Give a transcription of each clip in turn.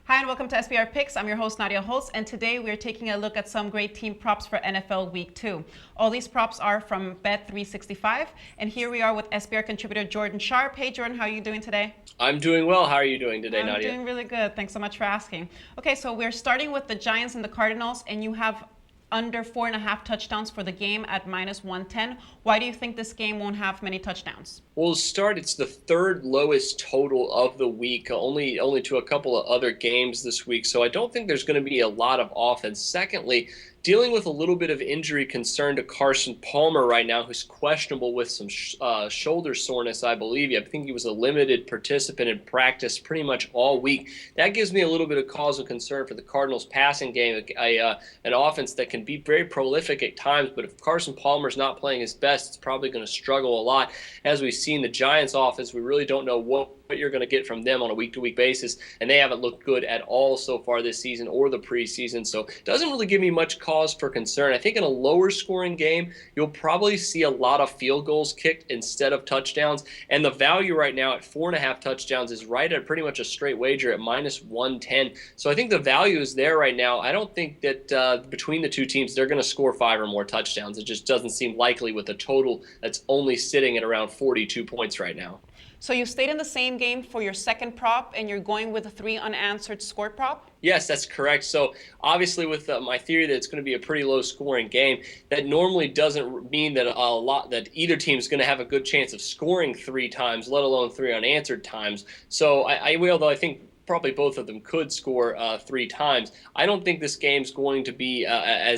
Hi and welcome to SBR Picks. I'm your host Nadia Holtz, and today we're taking a look at some great team props for NFL Week 2. All these props are from Bet365, and here we are with SBR contributor Jordan Sharp. Hey Jordan, how are you doing today? I'm doing well. How are you doing today, Nadia? I'm doing really good. Thanks so much for asking. Okay, so we're starting with the Giants and the Cardinals, and you have under 4.5 touchdowns for the game at -110. Why do you think this game won't have many touchdowns? We'll start. It's the third lowest total of the week, only to a couple of other games this week. So I don't think there's going to be a lot of offense. Secondly, dealing with a little bit of injury concern to Carson Palmer right now, who's questionable with some shoulder soreness, I believe. I think he was a limited participant in practice pretty much all week. That gives me a little bit of cause of concern for the Cardinals' passing game, an offense that can be very prolific at times, but if Carson Palmer's not playing his best, it's probably going to struggle a lot. As we've seen the Giants' offense, we really don't know what you're going to get from them on a week-to-week basis, and they haven't looked good at all so far this season or the preseason, so it doesn't really give me much cause for concern. I think in a lower-scoring game, you'll probably see a lot of field goals kicked instead of touchdowns, and the value right now at 4.5 touchdowns is right at pretty much a straight wager at -110, so I think the value is there right now. I don't think that between the two teams, they're going to score 5 or more touchdowns. It just doesn't seem likely with a total that's only sitting at around 42 points right now. So you stayed in the same game for your second prop, and you're going with a 3 unanswered score prop? Yes, that's correct. So obviously with my theory that it's going to be a pretty low scoring game, that normally doesn't mean that that either team is going to have a good chance of scoring 3 times, let alone 3 unanswered times. So although I think probably both of them could score 3 times. I don't think this game's going to be I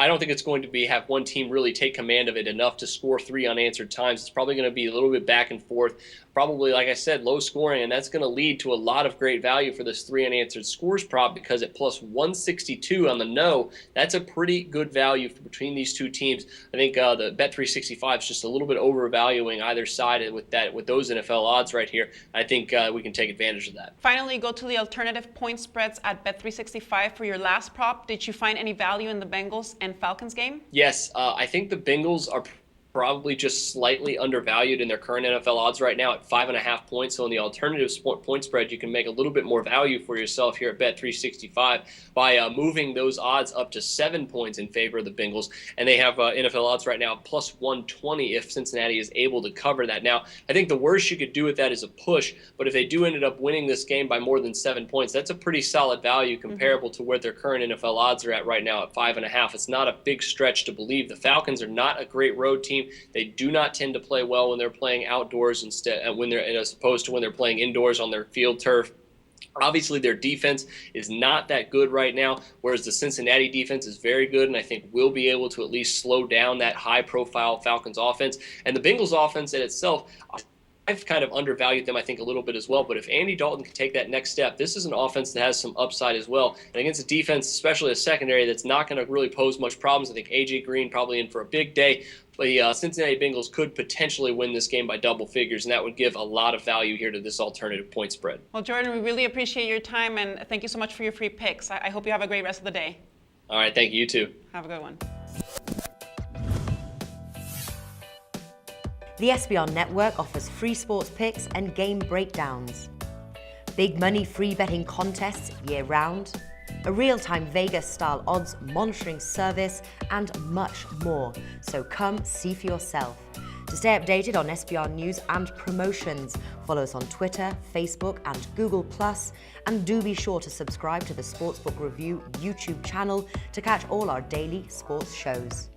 don't think it's going to be have one team really take command of it enough to score 3 unanswered times. It's probably going to be a little bit back and forth. Probably, like I said, low scoring, and that's going to lead to a lot of great value for this 3 unanswered scores prop because at +162 on the no, that's a pretty good value between these two teams. I think the Bet365 is just a little bit overvaluing either side with those NFL odds right here. I think we can take advantage of that. Finally, go to the alternative point spreads at Bet365 for your last prop. Did you find any value in the Bengals and Falcons game? Yes, I think the Bengals are probably just slightly undervalued in their current NFL odds right now at 5.5 points. So in the alternative point spread, you can make a little bit more value for yourself here at Bet365 by moving those odds up to 7 points in favor of the Bengals. And they have NFL odds right now +120 if Cincinnati is able to cover that. Now, I think the worst you could do with that is a push, but if they do end up winning this game by more than 7 points, that's a pretty solid value comparable to where their current NFL odds are at right now at 5.5. It's not a big stretch to believe. The Falcons are not a great road team. They do not tend to play well when they're playing outdoors as opposed to when they're playing indoors on their field turf. Obviously, their defense is not that good right now, whereas the Cincinnati defense is very good, and I think will be able to at least slow down that high-profile Falcons offense. And the Bengals offense in itself, I've kind of undervalued them, I think, a little bit as well. But if Andy Dalton can take that next step, this is an offense that has some upside as well. And against a defense, especially a secondary, that's not going to really pose much problems. I think A.J. Green probably in for a big day. The Cincinnati Bengals could potentially win this game by double figures, and that would give a lot of value here to this alternative point spread. Well, Jordan, we really appreciate your time, and thank you so much for your free picks. I hope you have a great rest of the day. All right, thank you. You too. Have a good one. The SBR Network offers free sports picks and game breakdowns, big money free betting contests year-round, a real-time Vegas-style odds monitoring service, and much more. So come see for yourself. To stay updated on SBR news and promotions, follow us on Twitter, Facebook, and Google+, and do be sure to subscribe to the Sportsbook Review YouTube channel to catch all our daily sports shows.